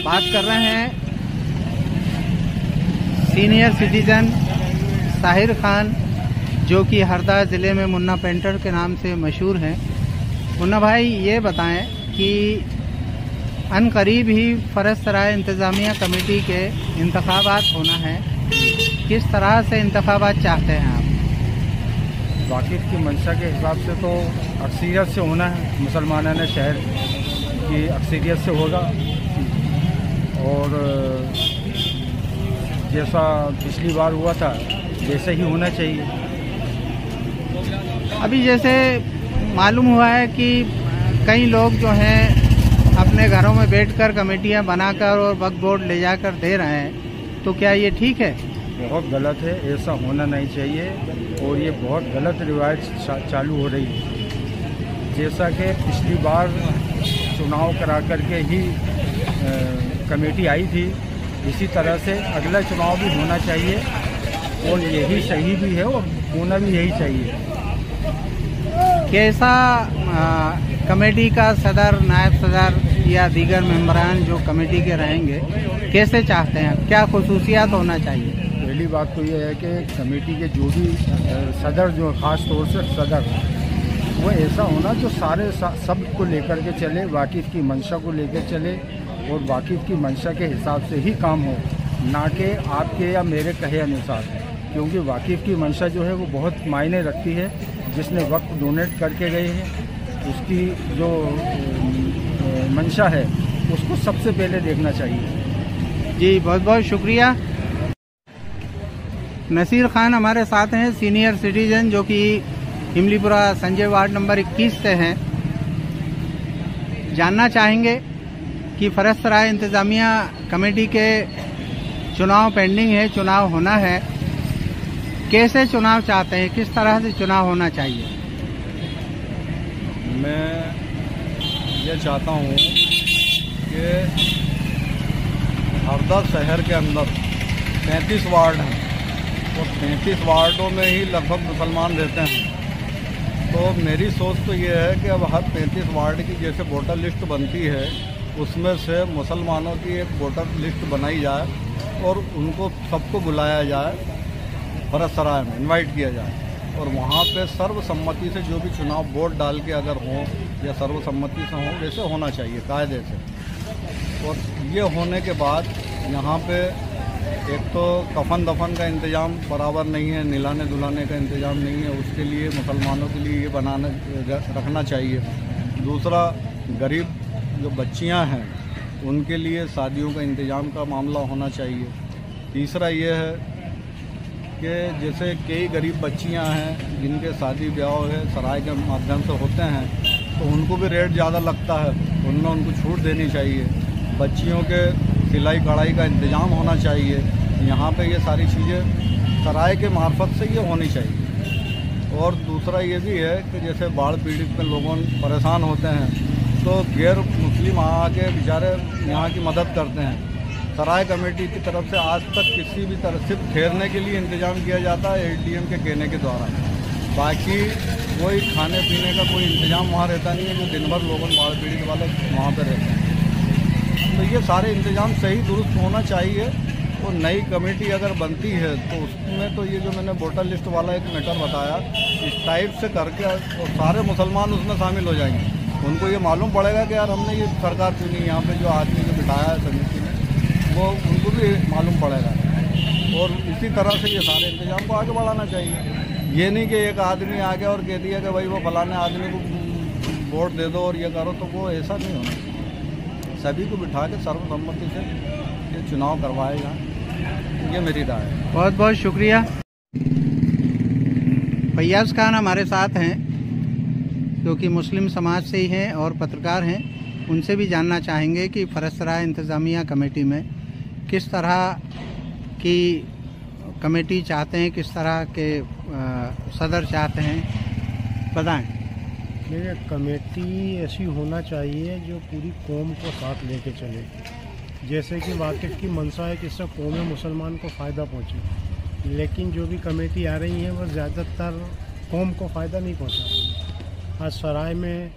बात कर रहे हैं सीनियर सिटीजन साहिर खान, जो कि हरदा ज़िले में मुन्ना पेंटर के नाम से मशहूर हैं। मुन्ना भाई, ये बताएं कि अनकरीब ही फरसराय इंतज़ामिया कमेटी के इंतखाबात होना है, किस तरह से इंतखाबात चाहते हैं आप? वाकिफ की मंशा के हिसाब से तो अक्सरियत से होना है, मुसलमानान शहर की अक्सरियत से होगा और जैसा पिछली बार हुआ था वैसे ही होना चाहिए। अभी जैसे मालूम हुआ है कि कई लोग जो हैं अपने घरों में बैठकर कमेटियां बनाकर और वक्फ बोर्ड ले जाकर दे रहे हैं, तो क्या ये ठीक है? बहुत गलत है, ऐसा होना नहीं चाहिए और ये बहुत गलत रिवायत चालू हो रही है। जैसा कि पिछली बार चुनाव करा करके ही कमेटी आई थी, इसी तरह से अगला चुनाव भी होना चाहिए और यही सही भी है और होना भी यही चाहिए। कैसा कमेटी का सदर, नायब सदर या दीगर मेंबरान जो कमेटी के रहेंगे, कैसे चाहते हैं, क्या खुसूसियात होना चाहिए? पहली बात तो ये है कि कमेटी के जो भी सदर, जो ख़ास तौर से सदर, वो ऐसा होना जो सारे सब को लेकर के चले, वाकिफ़ की मंशा को लेकर चले और वाकिफ़ की मंशा के हिसाब से ही काम हो, ना कि आपके या मेरे कहे अनुसार। क्योंकि वाकिफ़ की मंशा जो है वो बहुत मायने रखती है। जिसने वक्त डोनेट करके गए हैं उसकी जो मंशा है उसको सबसे पहले देखना चाहिए। जी, बहुत बहुत शुक्रिया। नसीर खान हमारे साथ हैं, सीनियर सिटीजन, जो कि इमलीपुरा संजय वार्ड नंबर 21 से हैं। जानना चाहेंगे कि फरसराय इंतज़ामिया कमेटी के चुनाव पेंडिंग है, चुनाव होना है, कैसे चुनाव चाहते हैं, किस तरह से चुनाव होना चाहिए? मैं ये चाहता हूँ कि हरदा शहर के अंदर 35 वार्ड हैं और 35 वार्डों में ही लगभग मुसलमान रहते हैं। तो मेरी सोच तो ये है कि अब हर 35 वार्ड की जैसे वोटर लिस्ट बनती है, उसमें से मुसलमानों की एक वोटर लिस्ट बनाई जाए और उनको सबको बुलाया जाए, फरसराय में इनवाइट किया जाए और वहाँ पे सर्वसम्मति से जो भी चुनाव वोट डाल के अगर हों या सर्वसम्मति से हों, वैसे होना चाहिए कायदे से। और ये होने के बाद यहाँ पे एक तो कफन दफन का इंतज़ाम बराबर नहीं है, निलाने दुलाने का इंतज़ाम नहीं है, उसके लिए मुसलमानों के लिए ये रखना चाहिए। दूसरा, गरीब जो बच्चियाँ हैं उनके लिए शादियों का इंतज़ाम का मामला होना चाहिए। तीसरा ये है कि जैसे कई गरीब बच्चियां हैं जिनके शादी ब्याह है सराय के माध्यम से होते हैं, तो उनको भी रेट ज़्यादा लगता है, उनमें उनको छूट देनी चाहिए। बच्चियों के सिलाई कढ़ाई का इंतज़ाम होना चाहिए। यहाँ पे ये सारी चीज़ें सराय के मार्फत से ये होनी चाहिए। और दूसरा ये भी है कि जैसे बाढ़ पीड़ित में लोगों परेशान होते हैं, तो गैर मुस्लिम आके बेचारे यहाँ की मदद करते हैं। सराय कमेटी की तरफ से आज तक किसी भी तरह सिर्फ ठहरने के लिए इंतज़ाम किया जाता है एडीएम के कहने के द्वारा, बाकी कोई खाने पीने का कोई इंतज़ाम वहाँ रहता नहीं है, जो दिन भर लोगों बाढ़ पीड़ित वाले वहाँ पर रहते हैं। तो ये सारे इंतज़ाम सही दुरुस्त होना चाहिए। और नई कमेटी अगर बनती है तो उसमें तो ये जो मैंने वोटर लिस्ट वाला एक मैटर बताया, इस टाइप से करके और सारे मुसलमान उसमें शामिल हो जाएंगे। उनको ये मालूम पड़ेगा कि यार हमने ये सरकार चुनी, यहाँ पे जो आदमी को बिठाया है समिति में, वो उनको भी मालूम पड़ेगा। और इसी तरह से ये सारे इंतजाम को आगे बढ़ाना चाहिए। ये नहीं कि एक आदमी आ गया और कह दिया कि भाई वो फलाने आदमी को वोट दे दो और ये करो, तो वो ऐसा नहीं होना चाहिए। सभी को बिठा के सर्वसम्मति से ये चुनाव करवाएगा, ये मेरी राय है। बहुत बहुत शुक्रिया। फैयाज़ खान हमारे साथ हैं, जो कि मुस्लिम समाज से ही हैं और पत्रकार हैं। उनसे भी जानना चाहेंगे कि फरसराय इंतज़ामिया कमेटी में किस तरह की कमेटी चाहते हैं, किस तरह के सदर चाहते हैं, बताएं। देखिए, कमेटी ऐसी होना चाहिए जो पूरी कौम को साथ लेके चले। जैसे कि वाकिफ़ की मंशा है कि इससे कौम मुसलमान को फ़ायदा पहुँचे, लेकिन जो भी कमेटी आ रही है वह ज़्यादातर कौम को फ़ायदा नहीं पहुँचा रही। आज सराय में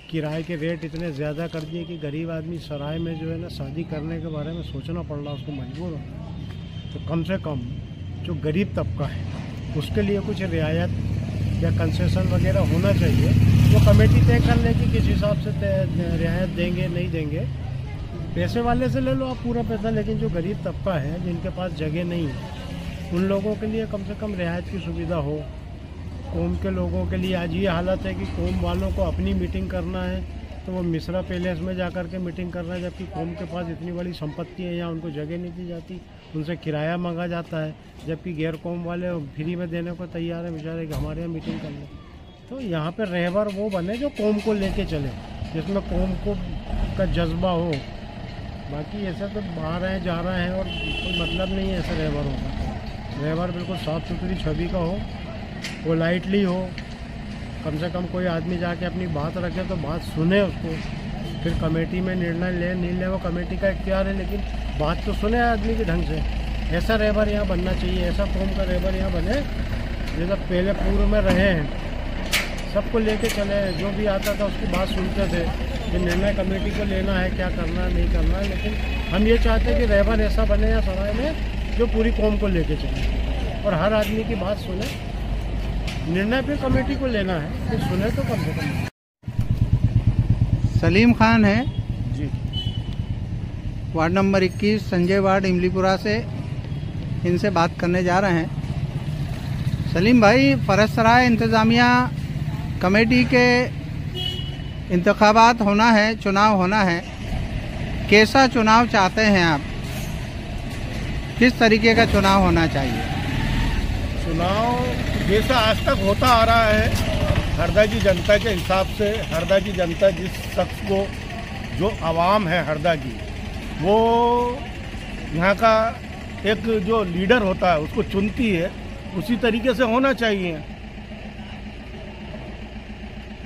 किराए के रेट इतने ज़्यादा कर दिए कि गरीब आदमी सराय में जो है ना शादी करने के बारे में सोचना पड़ रहा, उसको मजबूर होना है। तो कम से कम जो गरीब तबका है उसके लिए कुछ रियायत या कंसेशन वगैरह होना चाहिए। वो कमेटी तय कर ले कि किस हिसाब से रियायत देंगे नहीं देंगे। पैसे वाले से ले लो आप पूरा पैसा, लेकिन जो गरीब तबका है जिनके पास जगह नहीं है उन लोगों के लिए कम से कम रियायत की सुविधा हो। कौम के लोगों के लिए आज ये हालत है कि कौम वालों को अपनी मीटिंग करना है तो वो मिश्रा पैलेस में जा कर के मीटिंग कर रहे हैं, जबकि कौम के पास इतनी बड़ी संपत्ति है, यहाँ उनको जगह नहीं दी जाती, उनसे किराया मांगा जाता है, जबकि गैर कौम वाले फ्री में देने को तैयार है बेचारे कि हमारे यहाँ मीटिंग कर लें। तो यहाँ पर रहबर वो बने जो कौम को लेके चले, जिसमें कौम को का जज्बा हो। बाकी ऐसे तो बाहर हैं जा रहे हैं और कोई मतलब नहीं है ऐसे रहबरों का। रहबर बिल्कुल साफ़ सुथरी छवि का हो, पोलाइटली हो, कम से कम कोई आदमी जाके अपनी बात रखे तो बात सुने उसको, फिर कमेटी में निर्णय ले नहीं ले वो कमेटी का इख्तियार है, लेकिन बात तो सुने आदमी के ढंग से। ऐसा रहबर यहाँ बनना चाहिए, ऐसा कौम का रहबर यहाँ बने जैसा पहले पूर्व में रहे हैं, सबको लेके चले। जो भी आता था उसकी बात सुनते थे कि निर्णय कमेटी को लेना है, क्या करना है नहीं करना है, लेकिन हम ये चाहते हैं कि रहबर ऐसा बने या सराय में जो पूरी कौम को लेके चले और हर आदमी की बात सुने। निर्णय भी कमेटी को लेना है, फिर सुने तो कम से कम। सलीम खान है जी, वार्ड नंबर 21 संजय वार्ड इमलीपुरा से, इनसे बात करने जा रहे हैं। सलीम भाई, फरसराय इंतज़ामिया कमेटी के इंतखाबात होना है, चुनाव होना है, कैसा चुनाव चाहते हैं आप? किस तरीके का चुनाव होना चाहिए? चुनाव जैसा आज तक होता आ रहा है, हरदा की जनता के हिसाब से, हरदा की जनता जिस शख्स को, जो आवाम है हरदा की, वो यहाँ का एक जो लीडर होता है उसको चुनती है, उसी तरीके से होना चाहिए।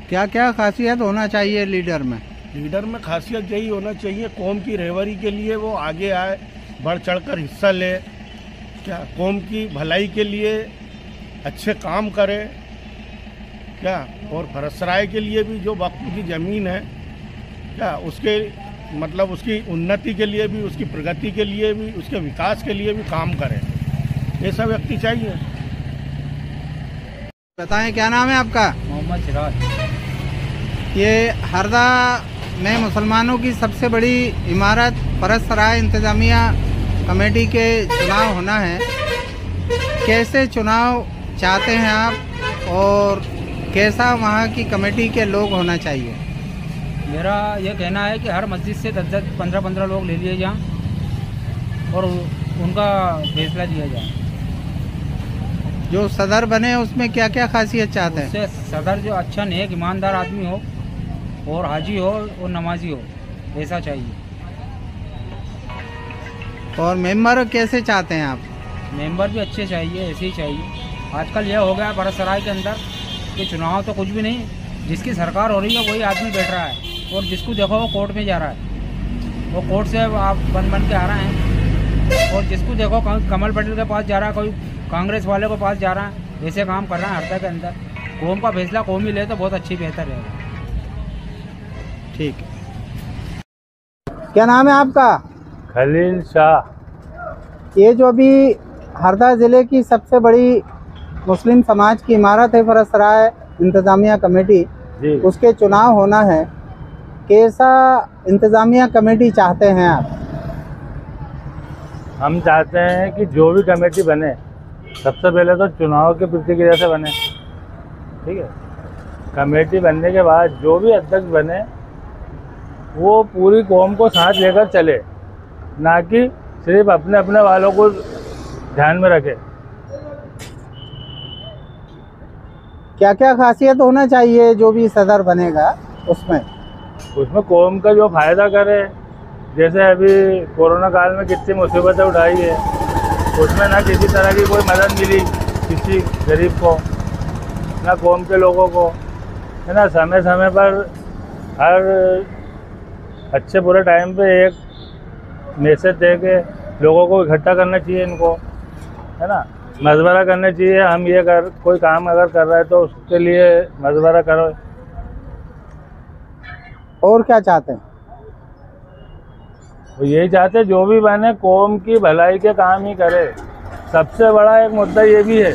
क्या क्या खासियत होना चाहिए लीडर में? लीडर में खासियत यही होना चाहिए, कौम की रहबरी के लिए वो आगे आए, बढ़ चढ़कर हिस्सा ले, क्या कौम की भलाई के लिए अच्छे काम करे, क्या और फरसराय के लिए भी जो वक्त की ज़मीन है, क्या उसके मतलब उसकी उन्नति के लिए भी, उसकी प्रगति के लिए भी, उसके विकास के लिए भी काम करे, ऐसा व्यक्ति चाहिए। बताएं, क्या नाम है आपका? मोहम्मद सिराज। ये हरदा में मुसलमानों की सबसे बड़ी इमारत फरसराय इंतज़ामिया कमेटी के चुनाव होना है, कैसे चुनाव चाहते हैं आप और कैसा वहाँ की कमेटी के लोग होना चाहिए? मेरा यह कहना है कि हर मस्जिद से 10-10, 15-15 लोग ले लिए जाएं और उनका फैसला दिया जाए। जो सदर बने उसमें क्या क्या खासियत चाहते हैं? उससे सदर जो अच्छा नेक ईमानदार आदमी हो और हाजी हो और नमाजी हो, ऐसा चाहिए। और मेंबर कैसे चाहते हैं आप? मेंबर भी अच्छे चाहिए, ऐसे ही चाहिए। आजकल यह हो गया फरसराय के अंदर कि चुनाव तो कुछ भी नहीं, जिसकी सरकार हो रही है वही आदमी बैठ रहा है और जिसको देखो वो कोर्ट में जा रहा है, वो कोर्ट से आप बन के आ रहे हैं, और जिसको देखो कमल पटेल के पास जा रहा है, कोई कांग्रेस वाले के पास जा रहा है, ऐसे काम कर रहा है हरदा के अंदर। कौम का फैसला कौम ही ले तो बहुत अच्छी बेहतर रहेगा। ठीक है। क्या नाम है आपका? खलील शाह। ये जो अभी हरदा ज़िले की सबसे बड़ी मुस्लिम समाज की इमारत है फरसराय इंतज़ामिया कमेटी, उसके चुनाव होना है, कैसा इंतज़ामिया कमेटी चाहते हैं आप? हम चाहते हैं कि जो भी कमेटी बने सबसे पहले तो चुनाव के प्रतिक्रिया से बने, ठीक है। कमेटी बनने के बाद जो भी अध्यक्ष बने वो पूरी कौम को साथ लेकर चले, ना कि सिर्फ अपने अपने वालों को ध्यान में रखे। क्या क्या खासियत होना चाहिए जो भी सदर बनेगा उसमें? उसमें कौम का जो फायदा करे, जैसे अभी कोरोना काल में कितनी मुसीबतें उठाई है, उसमें ना किसी तरह की कोई मदद मिली किसी गरीब को, ना कौम के लोगों को, है ना। समय समय पर हर अच्छे बुरे टाइम पे एक मैसेज दे के लोगों को इकट्ठा करना चाहिए, इनको, है ना, मशवरा करना चाहिए। हम ये कोई काम अगर कर रहे हैं तो उसके लिए मशवरा करो, और क्या चाहते हैं? वो यही चाहते जो भी बने कौम की भलाई के काम ही करे। सबसे बड़ा एक मुद्दा ये भी है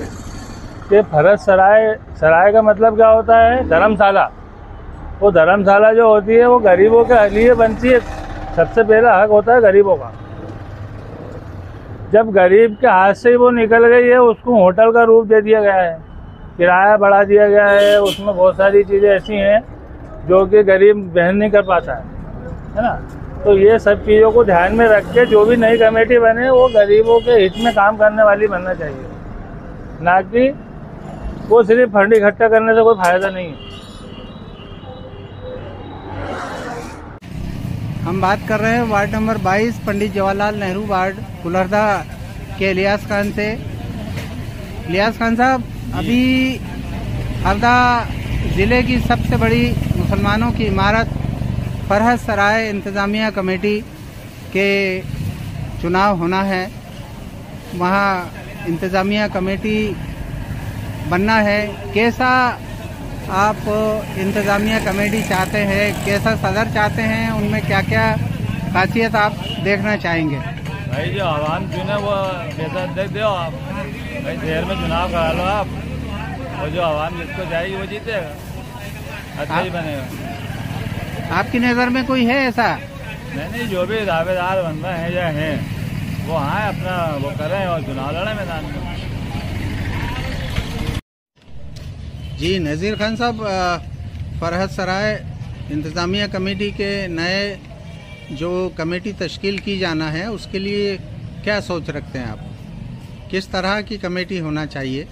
कि फरज सराय का मतलब क्या होता है? धर्मशाला। वो धर्मशाला जो होती है वो गरीबों के लिए बनती है। सबसे पहला हक होता है गरीबों का। जब गरीब के हाथ से ही वो निकल गई है, उसको होटल का रूप दे दिया गया है, किराया बढ़ा दिया गया है, उसमें बहुत सारी चीज़ें ऐसी हैं जो कि गरीब बहन नहीं कर पाता है ना। तो ये सब चीज़ों को ध्यान में रख के जो भी नई कमेटी बने वो गरीबों के हित में काम करने वाली बनना चाहिए, ना कि वो सिर्फ फंड इकट्ठा करने से कोई फायदा नहीं है। हम बात कर रहे हैं ward number 22 Pandit Jawaharlal Nehru ward कुलहरदा के इलियास खान से। इलियास खान साहब, अभी हरदा ज़िले की सबसे बड़ी मुसलमानों की इमारत फरहत सराय इंतज़ामिया कमेटी के चुनाव होना है। वहाँ इंतज़ामिया कमेटी बनना है। कैसा आप इंतज़ामिया कमेटी चाहते हैं, कैसा सदर चाहते हैं, उनमें क्या क्या खासियत आप देखना चाहेंगे? भाई जो आवाम चुने वो जैसा देख दो आप, भाई शहर में चुनाव करा लो आप, और जो आवाम जिसको जाएगी वो जीतेगा, अच्छा ही बनेगा। आपकी नज़र में कोई है ऐसा? नहीं, जो भी दावेदार बन रहे हैं या हैं वो आए अपना वो करें और चुनाव लड़े मैदान में। जी नज़ीर खान साहब, फरहत सराय इंतज़ामिया कमेटी के नए जो कमेटी तश्कील की जाना है उसके लिए क्या सोच रखते हैं आप? किस तरह की कमेटी होना चाहिए?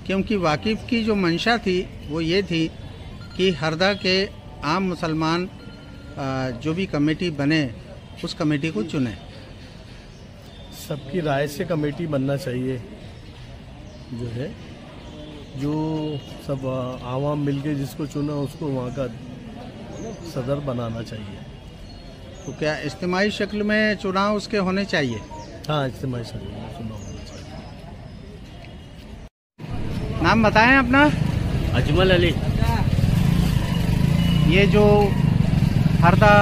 क्योंकि वाकिफ़ की जो मंशा थी वो ये थी कि हरदा के आम मुसलमान जो भी कमेटी बने उस कमेटी को चुने। सबकी राय से कमेटी बनना चाहिए, जो है जो सब आवाम मिलके जिसको चुना उसको वहाँ का सदर बनाना चाहिए। तो क्या इज्तिमाई शक्ल में चुनाव उसके होने चाहिए? हाँ, इज्तिमाई शक्ल में चुनाव होना चाहिए। नाम बताएं अपना। अजमल अली। ये जो हरदा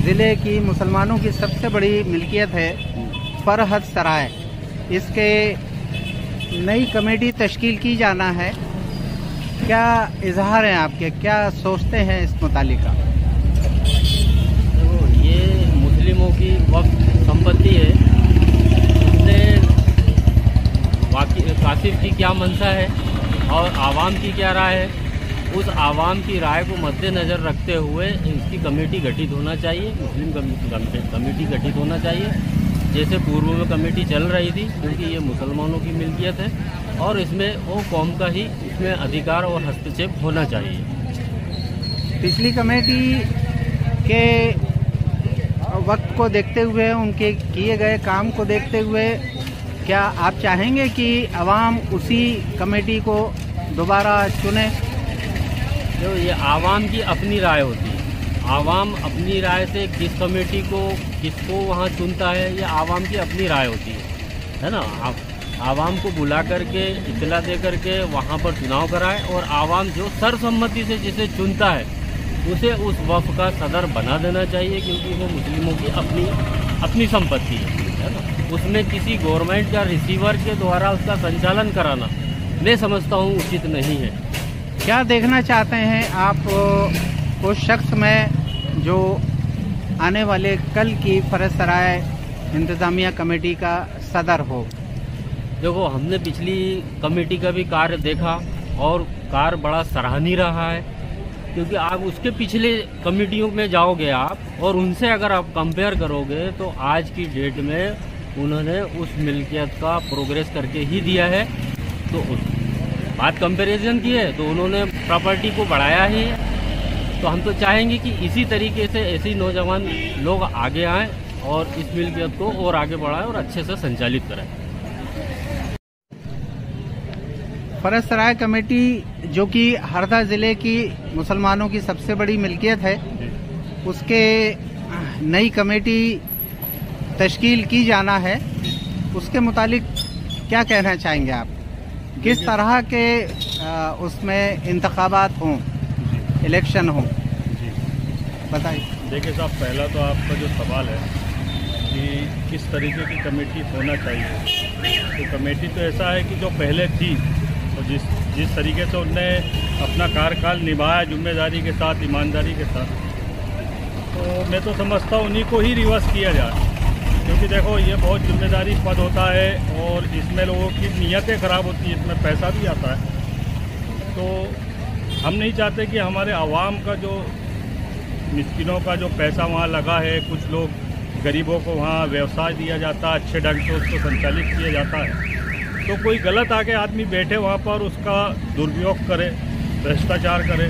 ज़िले की मुसलमानों की सबसे बड़ी मिल्कियत है फरहत सराय, इसके नई कमेटी तश्कील की जाना है। क्या इजहार हैं आपके, क्या सोचते हैं इस मुतालिक? देखो, ये मुस्लिमों की वक्फ संपत्ति है, उसमें कासिफ की क्या मंशा है और आवाम की क्या राय है, उस आवाम की राय को मद्देनज़र रखते हुए इसकी कमेटी गठित होना चाहिए, मुस्लिम कमेटी गठित होना चाहिए। जैसे पूर्व में कमेटी चल रही थी, क्योंकि ये मुसलमानों की मिल्कियत है और इसमें वो कौम का ही इसमें अधिकार और हस्तक्षेप होना चाहिए। पिछली कमेटी के वक्त को देखते हुए, उनके किए गए काम को देखते हुए, क्या आप चाहेंगे कि अवाम उसी कमेटी को दोबारा चुने? जो ये आवाम की अपनी राय होती है, आवाम अपनी राय से किस कमेटी को किसको वहाँ चुनता है, ये आवाम की अपनी राय होती है ना। आवाम को बुला करके इतला दे करके वहाँ पर चुनाव कराए और आवाम जो सर्वसम्मति से जिसे चुनता है उसे उस वफ़ का सदर बना देना चाहिए, क्योंकि वो मुस्लिमों की अपनी संपत्ति है ना। उसमें किसी गवर्नमेंट या रिसीवर के द्वारा उसका संचालन कराना मैं समझता हूँ उचित नहीं है। क्या देखना चाहते हैं आप उस शख्स में जो आने वाले कल की फरहत सराय इंतज़ामिया कमेटी का सदर हो? देखो, हमने पिछली कमेटी का भी कार्य देखा और कार्य बड़ा सराहनीय रहा है, क्योंकि आप उसके पिछले कमेटियों में जाओगे आप और उनसे अगर आप कंपेयर करोगे तो आज की डेट में उन्होंने उस मिल्कियत का प्रोग्रेस करके ही दिया है। तो उस बात कंपैरिजन की है तो उन्होंने प्रॉपर्टी को बढ़ाया ही है। तो हम तो चाहेंगे कि इसी तरीके से ऐसे ही नौजवान लोग आगे आएँ और इस मिल्कियत को और आगे बढ़ाएं और अच्छे से संचालित करें। फरहत सराय कमेटी जो कि हरदा ज़िले की मुसलमानों की सबसे बड़ी मिल्कियत है, उसके नई कमेटी तश्कील की जाना है, उसके मुतालिक क्या कहना चाहेंगे आप? किस तरह के उसमें इंतखाबात हों, इलेक्शन हों? बताइए। देखिए साहब, पहला तो आपका जो सवाल है कि किस तरीके की कमेटी होना चाहिए, तो कमेटी तो ऐसा है कि जो पहले थी तो जिस तरीके से उनने अपना कार्यकाल निभाया जिम्मेदारी के साथ, ईमानदारी के साथ, तो मैं तो समझता हूँ उन्हीं को ही रिवर्स किया जाए। क्योंकि देखो ये बहुत जिम्मेदारी पद होता है और इसमें लोगों की नीयतें ख़राब होती है, इसमें पैसा भी आता है। तो हम नहीं चाहते कि हमारे आवाम का जो मिस्किनों का जो पैसा वहाँ लगा है, कुछ लोग गरीबों को वहाँ व्यवसाय दिया जाता है, अच्छे ढंग से उसको संचालित किया जाता है, तो कोई गलत आके आदमी बैठे वहाँ पर उसका दुरुपयोग करे, भ्रष्टाचार करे।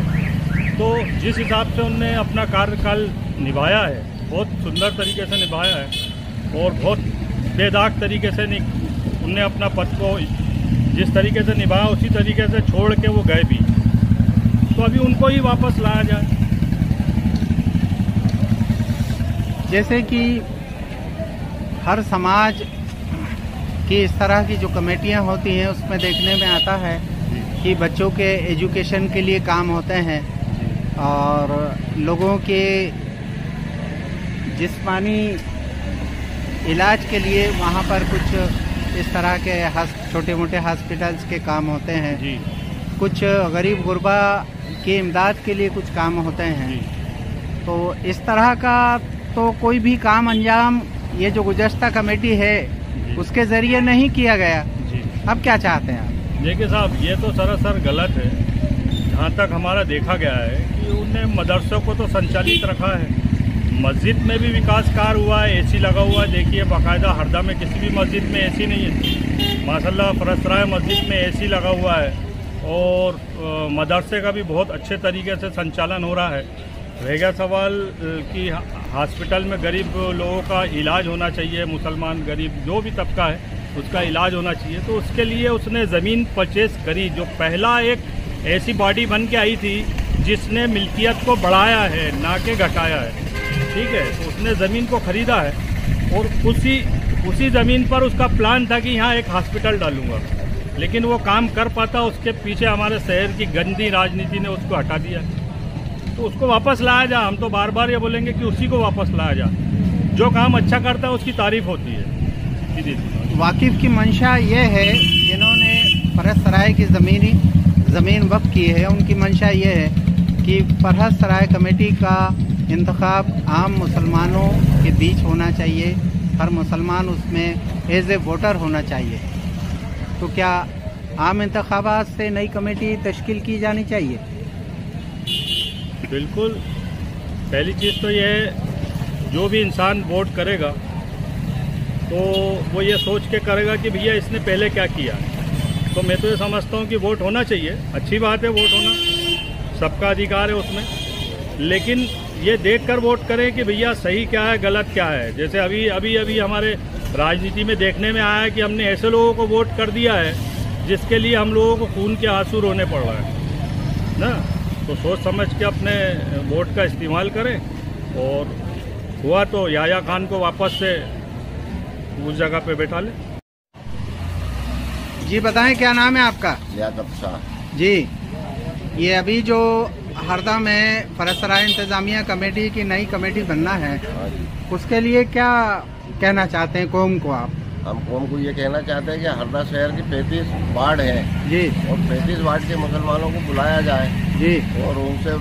तो जिस हिसाब से उनने अपना कार्यकाल निभाया है, बहुत सुंदर तरीके से निभाया है और बहुत बेदाग तरीके से उनने अपना पद को जिस तरीके से निभाया उसी तरीके से छोड़ के वो गए भी, तो अभी उनको ही वापस लाया जाए। जैसे कि हर समाज की इस तरह की जो कमेटियां होती हैं उसमें देखने में आता है कि बच्चों के एजुकेशन के लिए काम होते हैं और लोगों के जिस्मानी इलाज के लिए वहाँ पर कुछ इस तरह के छोटे मोटे हॉस्पिटल्स के काम होते हैं जी। कुछ गरीब गुरबा की इमदाद के लिए कुछ काम होते हैं जी। तो इस तरह का तो कोई भी काम अंजाम ये जो गुज़श्ता कमेटी है उसके ज़रिए नहीं किया गया जी। अब क्या चाहते हैं आप? देखिए साहब, ये तो सरासर गलत है। जहाँ तक हमारा देखा गया है कि उनने मदरसों को तो संचालित रखा है, मस्जिद में भी विकास कार्य हुआ है, एसी लगा हुआ है। देखिए बाकायदा हरदा में किसी भी मस्जिद में एसी नहीं है, माशाल्लाह फरसराय मस्जिद में एसी लगा हुआ है और मदरसे का भी बहुत अच्छे तरीके से संचालन हो रहा है। रह गया सवाल कि हॉस्पिटल में गरीब लोगों का इलाज होना चाहिए, मुसलमान गरीब जो भी तबका है उसका इलाज होना चाहिए, तो उसके लिए उसने ज़मीन परचेज़ करी। जो पहला एक ऐसी बॉडी बन के आई थी जिसने मिल्कियत को बढ़ाया है ना कि घटाया है, ठीक है, तो उसने ज़मीन को ख़रीदा है और उसी ज़मीन पर उसका प्लान था कि यहाँ एक हॉस्पिटल डालूंगा, लेकिन वो काम कर पाता, उसके पीछे हमारे शहर की गंदी राजनीति ने उसको हटा दिया। तो उसको वापस लाया जा। हम तो बार बार ये बोलेंगे कि उसी को वापस लाया जा, जो काम अच्छा करता है उसकी तारीफ होती है। जी। वाकिफ़ की मंशा ये है, जिन्होंने फरसराय की ज़मीन वक़्फ़ की है, उनकी मंशा ये है कि फरसराय कमेटी का इंतखाब आम मुसलमानों के बीच होना चाहिए, हर मुसलमान उसमें एज ए वोटर होना चाहिए। तो क्या आम इंतखाबात से नई कमेटी तश्कील की जानी चाहिए? बिल्कुल। पहली चीज़ तो ये है, जो भी इंसान वोट करेगा तो वो ये सोच के करेगा कि भैया इसने पहले क्या किया। तो मैं तो ये समझता हूँ कि वोट होना चाहिए, अच्छी बात है, वोट होना सबका अधिकार है उसमें, लेकिन ये देखकर वोट करें कि भैया सही क्या है गलत क्या है। जैसे अभी हमारे राजनीति में देखने में आया है कि हमने ऐसे लोगों को वोट कर दिया है जिसके लिए हम लोगों को खून के आंसू रोने पड़ रहा है ना। तो सोच समझ के अपने वोट का इस्तेमाल करें और हुआ तो याया खान को वापस से उस जगह पे बैठा ले। जी बताएं, क्या नाम है आपका? यादव शाह जी। ये अभी जो हरदा में फरसराय इंतजामिया कमेटी की नई कमेटी बनना है, उसके लिए क्या कहना चाहते हैं कौम को आप? हम कौम को ये कहना चाहते हैं कि हरदा शहर की 35 वार्ड हैं जी, और 35 वार्ड के मुसलमानों को बुलाया जाए जी और उनसे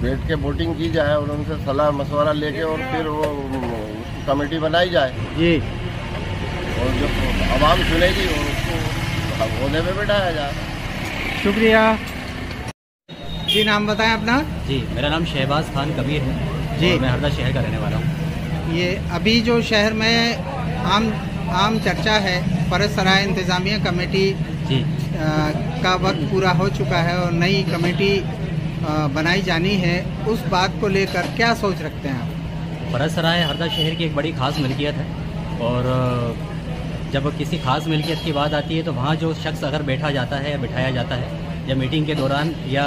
बैठ के वोटिंग की जाए और उनसे सलाह मशवरा लेके और फिर वो कमेटी बनाई जाए जी, और जो आवाम चुनेगी उसको होने पे बैठाया जाए। शुक्रिया जी। नाम बताएं अपना? जी, मेरा नाम शहबाज खान कबीर है जी, और मैं हरदा शहर का रहने वाला हूँ। ये अभी जो शहर में आम चर्चा है, फरसराय इंतजामिया कमेटी जी का वक्त पूरा हो चुका है और नई कमेटी बनाई जानी है, उस बात को लेकर क्या सोच रखते हैं आप? फरसराय हरदा शहर की एक बड़ी ख़ास मिल्कियत है और जब किसी ख़ास मिल्कियत की बात आती है तो वहाँ जो शख्स अगर बैठा जाता है या बिठाया जाता है या मीटिंग के दौरान या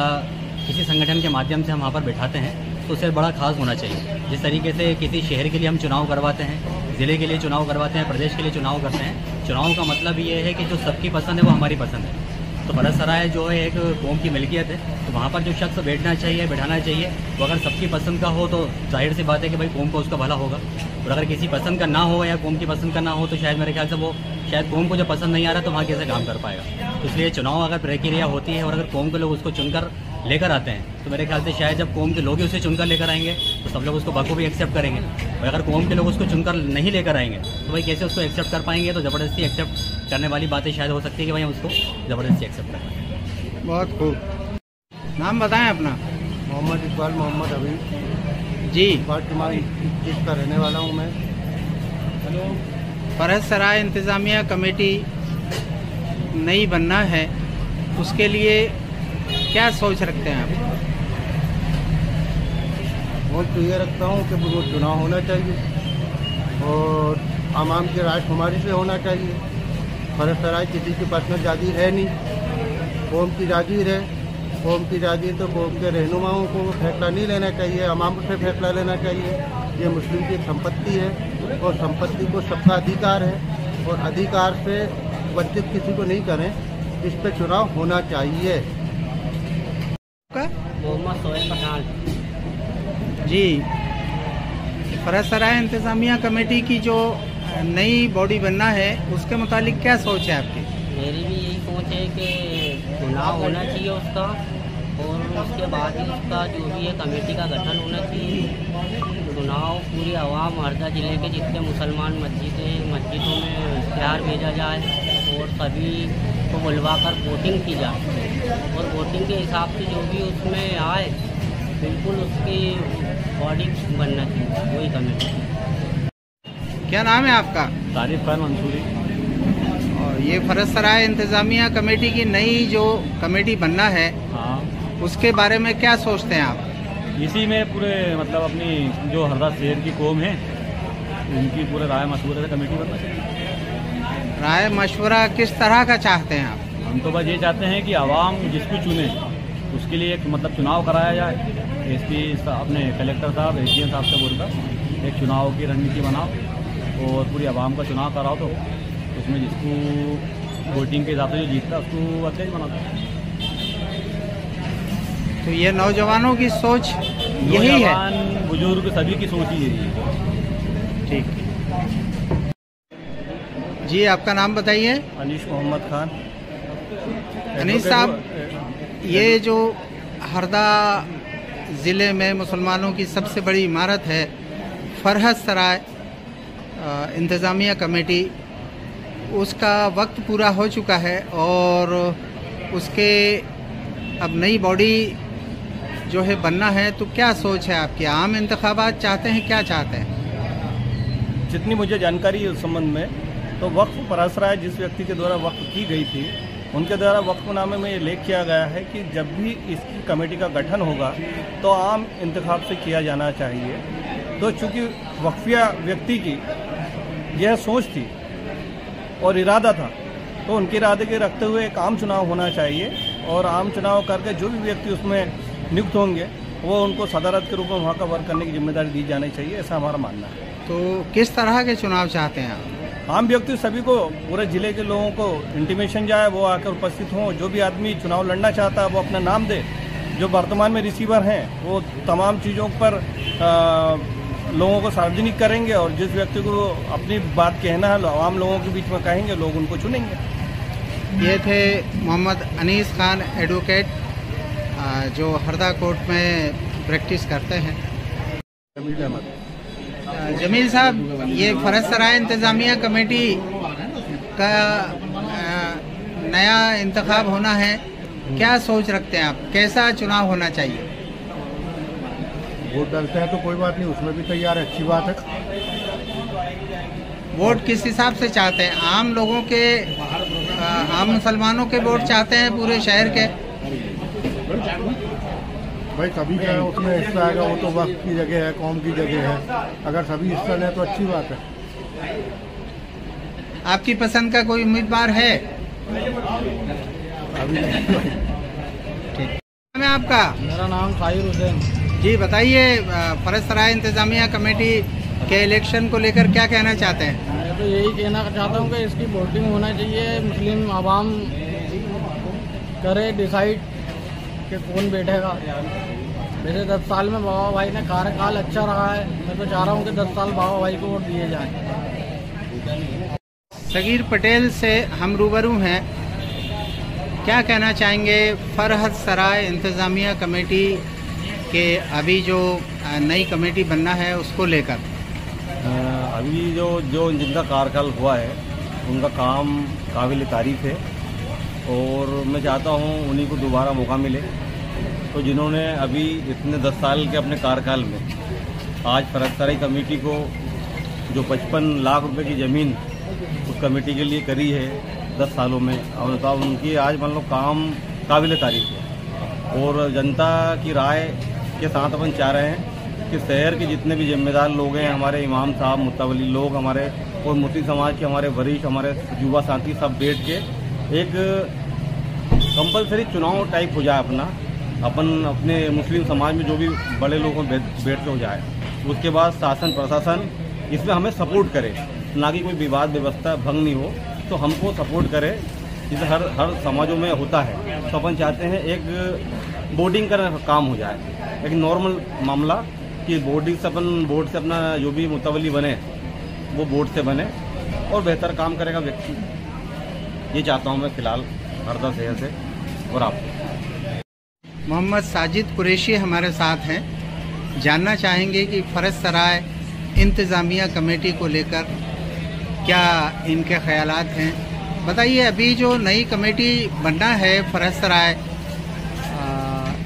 किसी संगठन के माध्यम से हम वहाँ पर बैठाते हैं तो उससे बड़ा खास होना चाहिए। जिस तरीके से किसी शहर के लिए हम चुनाव करवाते हैं, ज़िले के लिए चुनाव करवाते हैं, प्रदेश के लिए चुनाव करते हैं, चुनाव का मतलब ये है कि जो सबकी पसंद है वो हमारी पसंद है। तो फरसराय जो है एक कौम की मिल्कियत है, तो वहाँ पर जो शख्स बैठना चाहिए, बैठाना चाहिए, वो अगर सबकी पसंद का हो तो जाहिर सी बात है कि भाई कौम को उसका भला होगा। और अगर किसी पसंद का ना हो या कौम की पसंद का ना हो तो शायद मेरे ख्याल से वो शायद कौम को जो पसंद नहीं आ रहा तो वहाँ कैसे काम कर पाएगा। तो इसलिए चुनाव अगर प्रक्रिया होती है और अगर कौम के लोग उसको चुनकर लेकर आते हैं तो मेरे ख्याल से शायद जब कौम के लोग ही उसे चुनकर लेकर आएंगे तो सब लोग उसको बखूबी एक्सेप्ट करेंगे। और अगर कौम के लोग उसको चुनकर नहीं लेकर आएंगे तो भाई कैसे उसको एक्सेप्ट कर पाएंगे। तो ज़बरदस्ती एक्सेप्ट करने वाली बातें शायद हो सकती है कि भाई हम उसको ज़बरदस्ती एक्सेप्ट कर पाएंगे। बहुत खूब। नाम बताएं अपना। मोहम्मद इकबाल मोहम्मद हबीब जी। वार्ड क्रमांक 21 का रहने वाला हूँ मैं। फरसराय इंतज़ामिया कमेटी नई बनना है, उसके लिए क्या सोच रखते हैं आप? बहुत तो ये रखता हूँ कि वो चुनाव होना चाहिए और आवाम की राय शुमारी से होना चाहिए। फरसराय किसी की पर्सनल जागीर है नहीं, कौम की जागीर है। कौम की जागीर तो कौम के रहनुमाओं को फैसला नहीं लेना चाहिए, आवाम से फैसला लेना चाहिए। ये मुस्लिम की एक संपत्ति है और संपत्ति को सबका अधिकार है और अधिकार से वंचित किसी को नहीं करें। इस पर चुनाव होना चाहिए। मोहम्मद सोहेल पठान जी। फरसराय इंतज़ामिया कमेटी की जो नई बॉडी बनना है उसके मुतालिक क्या सोच है आपकी? मेरी भी यही सोच है कि चुनाव होना चाहिए उसका और उसके बाद ही उसका जो भी है कमेटी का गठन होना चाहिए। चुनाव पूरी आवाम हरदा ज़िले के जितने मुसलमान मस्जिदों में इश्तिहार भेजा जाए और सभी को बुलवा कर वोटिंग की जाए और वोटिंग के हिसाब से जो भी उसमें आए बिल्कुल उसकी बॉडी बनना चाहिए वही कमेटी। क्या नाम है आपका? तारिफ खान मंसूरी। और ये फरसराय इंतज़ामिया कमेटी की नई जो कमेटी बनना है, हाँ, उसके बारे में क्या सोचते हैं आप? इसी में पूरे मतलब अपनी जो हरदा शहर की कौम है उनकी पूरे राय मशवरे से कमेटी बनना चाहिए। राय मशवरा किस तरह का चाहते हैं आप? हम तो बस ये चाहते हैं कि आवाम जिसको चुने उसके लिए एक मतलब चुनाव कराया जाए। एसपी अपने कलेक्टर साहब एसडीएम साहब से बोलकर एक चुनाव की रणनीति बनाओ और पूरी आवाम का चुनाव कराओ तो उसमें जिसको वोटिंग के हिसाब से जो जीतता उसको अध्यक्ष बनाता। तो ये नौजवानों की सोच यही है? बुजुर्ग सभी की सोच ही यही है। ठीक जी। आपका नाम बताइए। अनीश मोहम्मद खान। अनीश साहब, ये जो हरदा ज़िले में मुसलमानों की सबसे बड़ी इमारत है फरसराय इंतज़ामिया कमेटी, उसका वक्त पूरा हो चुका है और उसके अब नई बॉडी जो है बनना है, तो क्या सोच है आपकी? आम इंतखाबात चाहते हैं, क्या चाहते हैं? जितनी मुझे जानकारी है उस संबंध में तो वक्फ फरसराय जिस व्यक्ति के द्वारा वक्फ की गई थी उनके द्वारा वक्फनामे में ये लेख किया गया है कि जब भी इसकी कमेटी का गठन होगा तो आम इंतखाब से किया जाना चाहिए। तो चूँकि वक्फिया व्यक्ति की यह सोच थी और इरादा था तो उनके इरादे के रखते हुए एक आम चुनाव होना चाहिए और आम चुनाव करके जो भी व्यक्ति उसमें नियुक्त होंगे वो उनको सदारत के रूप में वहाँ का वर्क करने की जिम्मेदारी दी जानी चाहिए, ऐसा हमारा मानना है। तो किस तरह के चुनाव चाहते हैं आप? आम व्यक्ति सभी को पूरे जिले के लोगों को इंटीमेशन जाए, वो आकर उपस्थित हों। जो भी आदमी चुनाव लड़ना चाहता है वो अपना नाम दे। जो वर्तमान में रिसीवर हैं वो तमाम चीज़ों पर लोगों को सार्वजनिक करेंगे और जिस व्यक्ति को अपनी बात कहना है आम लोगों के बीच में कहेंगे, लोग उनको चुनेंगे। ये थे मोहम्मद अनीस खान एडवोकेट, जो हरदा कोर्ट में प्रैक्टिस करते हैं। जमील साहब, ये फरसराय इंतज़ामिया कमेटी का नया इंतखाब होना है, क्या सोच रखते हैं आप? कैसा चुनाव होना चाहिए? वोट डालते हैं तो कोई बात नहीं, उसमें भी तैयार है, अच्छी बात है। वोट किस हिसाब से चाहते हैं? आम लोगों के, आम मुसलमानों के वोट चाहते हैं पूरे शहर के? भाई सभी का उसमें हिस्सा आएगा, वो तो वक्त की जगह है, कौम की जगह है। अगर सभी हिस्सा लें तो अच्छी बात है। आपकी पसंद का कोई उम्मीदवार है? अभी ठीक है। आपका? मेरा नाम साहिर हुसैन। जी बताइए, फरसराय इंतज़ामिया कमेटी के इलेक्शन को लेकर क्या कहना चाहते हैं? मैं तो यही कहना चाहता हूँ कि इसकी वोटिंग होना चाहिए, मुस्लिम आवाम करे डिसाइड कि कौन बैठेगा। वैसे 10 साल में बाबा भाई ने कार्यकाल अच्छा रहा है, मैं तो चाह रहा हूँ कि 10 साल बाबा भाई को वोट दिए जाएं। सगीर पटेल से हम रूबरू हैं, क्या कहना चाहेंगे फरहद सराय इंतज़ामिया कमेटी के अभी जो नई कमेटी बनना है उसको लेकर? अभी जो जिनका कार्यकाल हुआ है उनका काम काबिल तारीफ है और मैं चाहता हूँ उन्हीं को दोबारा मौका मिले। तो जिन्होंने अभी इतने 10 साल के अपने कार्यकाल में आज फरहद सराय कमेटी को जो 55 लाख रुपए की ज़मीन उस कमेटी के लिए करी है 10 सालों में, और तो उनकी आज मान लो काम काबिल तारीफ है। और जनता की राय के साथ अपन चाह रहे हैं कि शहर के जितने भी जिम्मेदार लोग हैं, हमारे इमाम साहब, मुतवल्ली लोग हमारे और मुस्लिम समाज के हमारे वरिष्ठ, हमारे युवा साथी सब बैठ के एक कंपलसरी चुनाव टाइप हो जाए अपन अपने मुस्लिम समाज में जो भी बड़े लोगों में बैठ के हो जाए। उसके बाद शासन प्रशासन इसमें हमें सपोर्ट करे, ना कि कोई विवाद व्यवस्था भंग नहीं हो, तो हमको सपोर्ट करे जैसे हर समाजों में होता है। तो अपन चाहते हैं एक बोर्डिंग का काम हो जाए, एक नॉर्मल मामला कि बोर्ड से अपना जो भी मुतवल्ली बने वो बोर्ड से बने और बेहतर काम करेगा व्यक्ति। ये चाहता हूँ मैं फिलहाल हरदा शहर से। और आप मोहम्मद साजिद कुरैशी हमारे साथ हैं, जानना चाहेंगे कि फरहद सराय इंतज़ामिया कमेटी को लेकर क्या इनके ख्यालात हैं। बताइए, अभी जो नई कमेटी बनना है फरहद सराय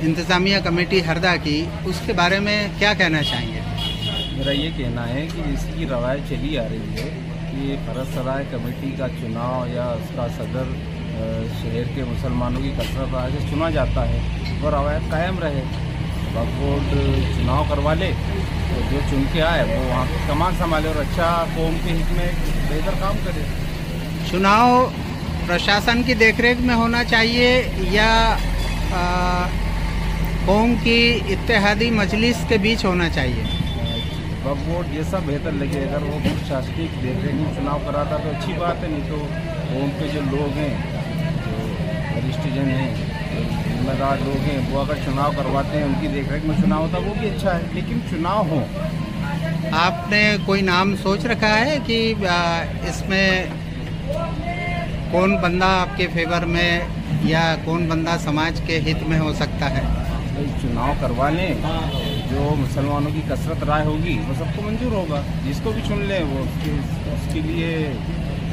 इंतज़ामिया कमेटी हरदा की, उसके बारे में क्या कहना चाहेंगे? मेरा ये कहना है कि इसकी रवायत चली आ रही है कि फरहद सराय कमेटी का चुनाव या उसका सदर शहर के मुसलमानों की कसरत राय से चुना जाता है, वो रवायत कायम रहे। वक्फ बोर्ड चुनाव करवा ले तो जो चुन के आए वो वहाँ कमान संभाले और अच्छा कौम के हित में बेहतर काम करे। चुनाव प्रशासन की देखरेख में होना चाहिए या कौम की इत्तेहादी मजलिस के बीच होना चाहिए? वक्फ बोर्ड जैसा बेहतर लगे, अगर वो प्रशासनिक देखरेख में चुनाव कराता तो अच्छी बात है, नहीं तो कौम के जो लोग हैं, जो वरिष्ठ जन हैं, जिम्मेदार लोग हैं, वो अगर चुनाव करवाते हैं, उनकी देखरेख में चुनाव होता वो भी अच्छा है, लेकिन चुनाव हो। आपने कोई नाम सोच रखा है कि इसमें कौन बंदा आपके फेवर में या कौन बंदा समाज के हित में हो सकता है? चुनाव करवा लें, जो मुसलमानों की कसरत राय होगी वो सबको मंजूर होगा, जिसको भी चुन लें वो उसके लिए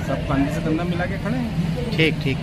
सब कंधे से कंधा मिला के खड़े हैं। ठीक।